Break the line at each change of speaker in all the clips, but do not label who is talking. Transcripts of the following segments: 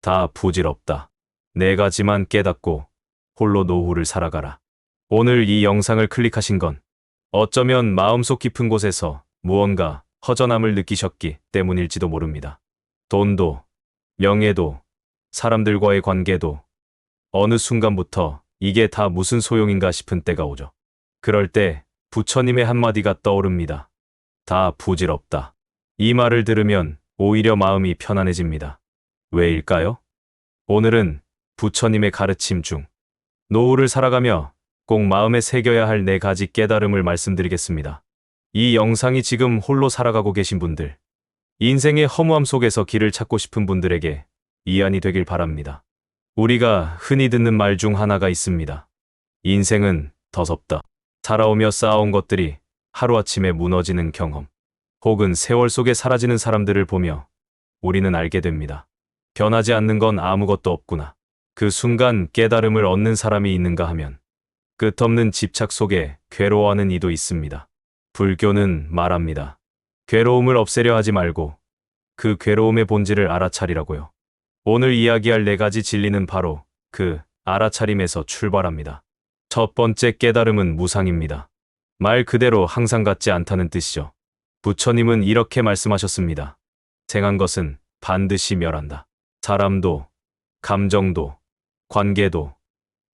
다 부질없다. 네 가지만 깨닫고 홀로 노후를 살아가라. 오늘 이 영상을 클릭하신 건 어쩌면 마음속 깊은 곳에서 무언가 허전함을 느끼셨기 때문일지도 모릅니다. 돈도, 명예도, 사람들과의 관계도 어느 순간부터 이게 다 무슨 소용인가 싶은 때가 오죠. 그럴 때 부처님의 한마디가 떠오릅니다. 다 부질없다. 이 말을 들으면 오히려 마음이 편안해집니다. 왜일까요? 오늘은 부처님의 가르침 중 노후를 살아가며 꼭 마음에 새겨야 할 4가지 깨달음을 말씀드리겠습니다. 이 영상이 지금 홀로 살아가고 계신 분들, 인생의 허무함 속에서 길을 찾고 싶은 분들에게 이안이 되길 바랍니다. 우리가 흔히 듣는 말 중 하나가 있습니다. 인생은 더섭다. 살아오며 쌓아온 것들이 하루아침에 무너지는 경험, 혹은 세월 속에 사라지는 사람들을 보며 우리는 알게 됩니다. 변하지 않는 건 아무것도 없구나. 그 순간 깨달음을 얻는 사람이 있는가 하면 끝없는 집착 속에 괴로워하는 이도 있습니다. 불교는 말합니다. 괴로움을 없애려 하지 말고 그 괴로움의 본질을 알아차리라고요. 오늘 이야기할 4가지 진리는 바로 그 알아차림에서 출발합니다. 첫 번째 깨달음은 무상입니다. 말 그대로 항상 같지 않다는 뜻이죠. 부처님은 이렇게 말씀하셨습니다. 생한 것은 반드시 멸한다. 사람도, 감정도, 관계도,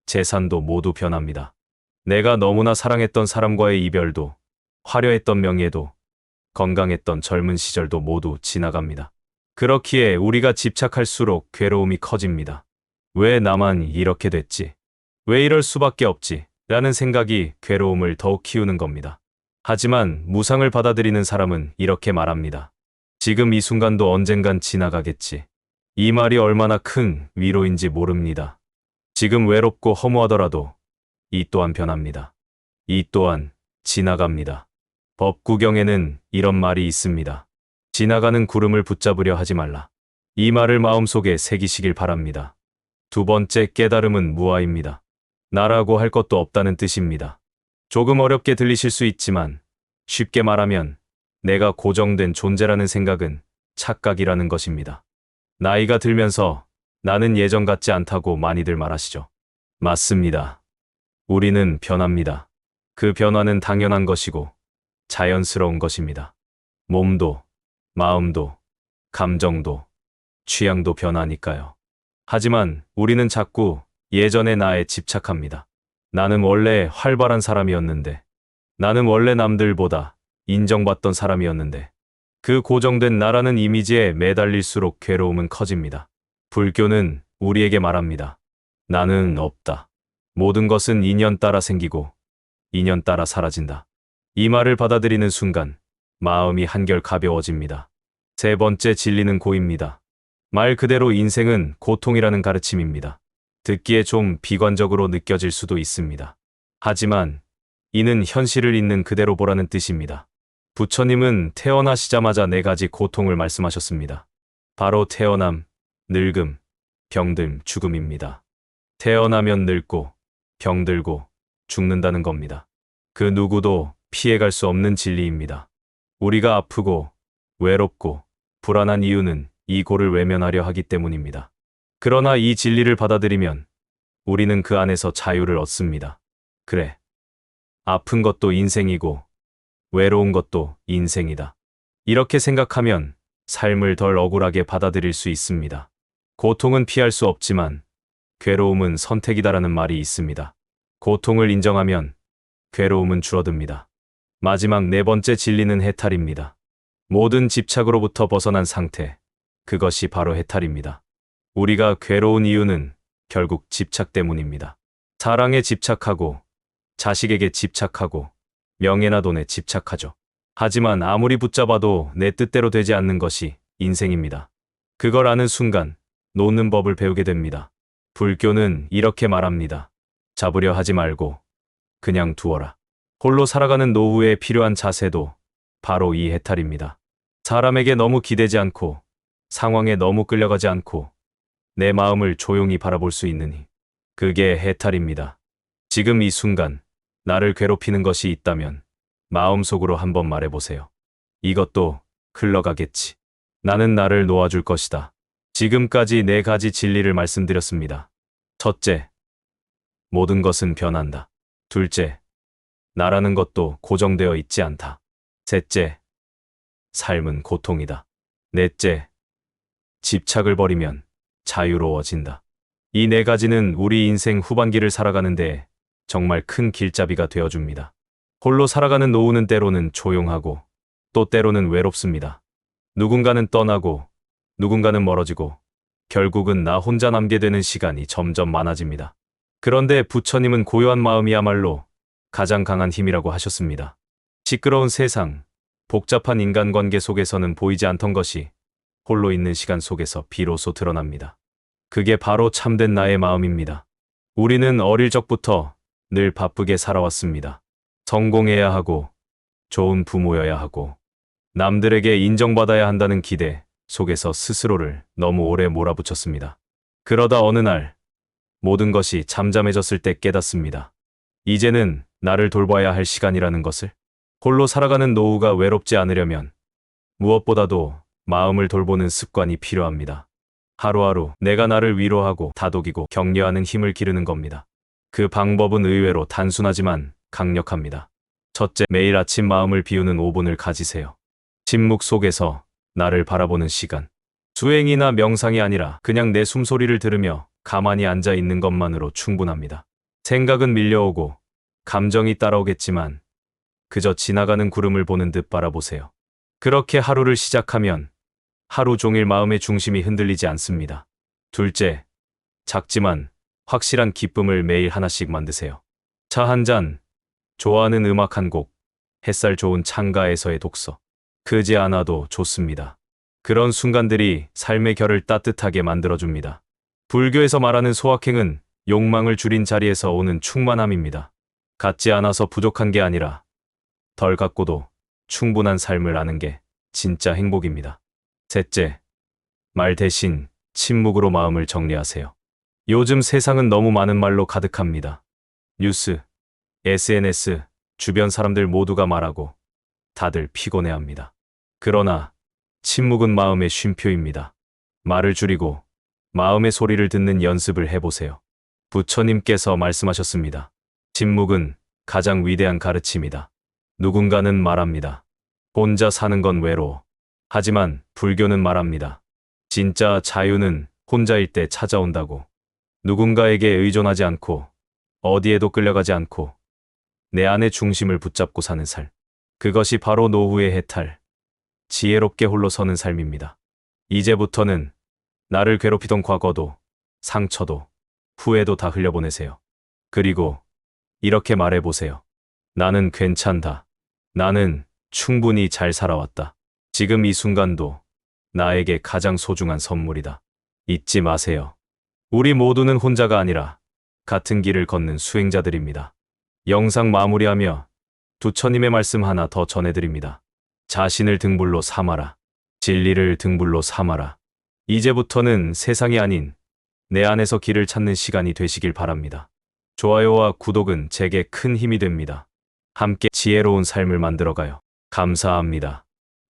재산도 모두 변합니다. 내가 너무나 사랑했던 사람과의 이별도, 화려했던 명예도, 건강했던 젊은 시절도 모두 지나갑니다. 그렇기에 우리가 집착할수록 괴로움이 커집니다. 왜 나만 이렇게 됐지? 왜 이럴 수밖에 없지? 라는 생각이 괴로움을 더욱 키우는 겁니다. 하지만 무상을 받아들이는 사람은 이렇게 말합니다. 지금 이 순간도 언젠간 지나가겠지. 이 말이 얼마나 큰 위로인지 모릅니다. 지금 외롭고 허무하더라도 이 또한 변합니다. 이 또한 지나갑니다. 법구경에는 이런 말이 있습니다. 지나가는 구름을 붙잡으려 하지 말라. 이 말을 마음속에 새기시길 바랍니다. 두 번째 깨달음은 무아입니다. 나라고 할 것도 없다는 뜻입니다. 조금 어렵게 들리실 수 있지만 쉽게 말하면 내가 고정된 존재라는 생각은 착각이라는 것입니다. 나이가 들면서 나는 예전 같지 않다고 많이들 말하시죠. 맞습니다. 우리는 변합니다. 그 변화는 당연한 것이고 자연스러운 것입니다. 몸도, 마음도, 감정도, 취향도 변하니까요. 하지만 우리는 자꾸 예전의 나에 집착합니다. 나는 원래 활발한 사람이었는데, 나는 원래 남들보다 인정받던 사람이었는데, 그 고정된 나라는 이미지에 매달릴수록 괴로움은 커집니다. 불교는 우리에게 말합니다. 나는 없다. 모든 것은 인연 따라 생기고 인연 따라 사라진다. 이 말을 받아들이는 순간 마음이 한결 가벼워집니다. 세 번째 진리는 고입니다. 말 그대로 인생은 고통이라는 가르침입니다. 듣기에 좀 비관적으로 느껴질 수도 있습니다. 하지만 이는 현실을 있는 그대로 보라는 뜻입니다. 부처님은 태어나시자마자 4가지 고통을 말씀하셨습니다. 바로 태어남, 늙음, 병듦, 죽음입니다. 태어나면 늙고 병들고 죽는다는 겁니다. 그 누구도 피해갈 수 없는 진리입니다. 우리가 아프고 외롭고 불안한 이유는 이 고를 외면하려 하기 때문입니다. 그러나 이 진리를 받아들이면 우리는 그 안에서 자유를 얻습니다. 그래, 아픈 것도 인생이고 외로운 것도 인생이다. 이렇게 생각하면 삶을 덜 억울하게 받아들일 수 있습니다. 고통은 피할 수 없지만 괴로움은 선택이다라는 말이 있습니다. 고통을 인정하면 괴로움은 줄어듭니다. 마지막 4번째 진리는 해탈입니다. 모든 집착으로부터 벗어난 상태, 그것이 바로 해탈입니다. 우리가 괴로운 이유는 결국 집착 때문입니다. 사랑에 집착하고, 자식에게 집착하고, 명예나 돈에 집착하죠. 하지만 아무리 붙잡아도 내 뜻대로 되지 않는 것이 인생입니다. 그걸 아는 순간 놓는 법을 배우게 됩니다. 불교는 이렇게 말합니다. 잡으려 하지 말고 그냥 두어라. 홀로 살아가는 노후에 필요한 자세도 바로 이 해탈입니다. 사람에게 너무 기대지 않고 상황에 너무 끌려가지 않고 내 마음을 조용히 바라볼 수 있느니 그게 해탈입니다. 지금 이 순간 나를 괴롭히는 것이 있다면 마음속으로 한번 말해보세요. 이것도 흘러가겠지. 나는 나를 놓아줄 것이다. 지금까지 4가지 진리를 말씀드렸습니다. 첫째, 모든 것은 변한다. 둘째, 나라는 것도 고정되어 있지 않다. 셋째, 삶은 고통이다. 넷째, 집착을 버리면 자유로워진다. 이 4가지는 우리 인생 후반기를 살아가는데 정말 큰 길잡이가 되어줍니다. 홀로 살아가는 노후는 때로는 조용하고 또 때로는 외롭습니다. 누군가는 떠나고 누군가는 멀어지고 결국은 나 혼자 남게 되는 시간이 점점 많아집니다. 그런데 부처님은 고요한 마음이야말로 가장 강한 힘이라고 하셨습니다. 시끄러운 세상, 복잡한 인간관계 속에서는 보이지 않던 것이 홀로 있는 시간 속에서 비로소 드러납니다. 그게 바로 참된 나의 마음입니다. 우리는 어릴 적부터 늘 바쁘게 살아왔습니다. 성공해야 하고, 좋은 부모여야 하고, 남들에게 인정받아야 한다는 기대 속에서 스스로를 너무 오래 몰아붙였습니다. 그러다 어느 날, 모든 것이 잠잠해졌을 때 깨닫습니다. 이제는 나를 돌봐야 할 시간이라는 것을. 홀로 살아가는 노후가 외롭지 않으려면 무엇보다도 마음을 돌보는 습관이 필요합니다. 하루하루 내가 나를 위로하고 다독이고 격려하는 힘을 기르는 겁니다. 그 방법은 의외로 단순하지만 강력합니다. 첫째, 매일 아침 마음을 비우는 5분을 가지세요. 침묵 속에서 나를 바라보는 시간. 수행이나 명상이 아니라 그냥 내 숨소리를 들으며 가만히 앉아 있는 것만으로 충분합니다. 생각은 밀려오고 감정이 따라오겠지만 그저 지나가는 구름을 보는 듯 바라보세요. 그렇게 하루를 시작하면 하루 종일 마음의 중심이 흔들리지 않습니다. 둘째, 작지만 확실한 기쁨을 매일 하나씩 만드세요. 차 한 잔, 좋아하는 음악 한 곡, 햇살 좋은 창가에서의 독서. 크지 않아도 좋습니다. 그런 순간들이 삶의 결을 따뜻하게 만들어줍니다. 불교에서 말하는 소확행은 욕망을 줄인 자리에서 오는 충만함입니다. 갖지 않아서 부족한 게 아니라 덜 갖고도 충분한 삶을 아는 게 진짜 행복입니다. 셋째, 말 대신 침묵으로 마음을 정리하세요. 요즘 세상은 너무 많은 말로 가득합니다. 뉴스, SNS, 주변 사람들 모두가 말하고 다들 피곤해합니다. 그러나 침묵은 마음의 쉼표입니다. 말을 줄이고 마음의 소리를 듣는 연습을 해보세요. 부처님께서 말씀하셨습니다. 침묵은 가장 위대한 가르침이다. 누군가는 말합니다. 혼자 사는 건 외로워. 하지만 불교는 말합니다. 진짜 자유는 혼자일 때 찾아온다고. 누군가에게 의존하지 않고 어디에도 끌려가지 않고 내 안의 중심을 붙잡고 사는 삶. 그것이 바로 노후의 해탈, 지혜롭게 홀로 서는 삶입니다. 이제부터는 나를 괴롭히던 과거도 상처도 후회도 다 흘려보내세요. 그리고 이렇게 말해보세요. 나는 괜찮다. 나는 충분히 잘 살아왔다. 지금 이 순간도 나에게 가장 소중한 선물이다. 잊지 마세요. 우리 모두는 혼자가 아니라 같은 길을 걷는 수행자들입니다. 영상 마무리하며 부처님의 말씀 하나 더 전해드립니다. 자신을 등불로 삼아라. 진리를 등불로 삼아라. 이제부터는 세상이 아닌 내 안에서 길을 찾는 시간이 되시길 바랍니다. 좋아요와 구독은 제게 큰 힘이 됩니다. 함께 지혜로운 삶을 만들어가요. 감사합니다.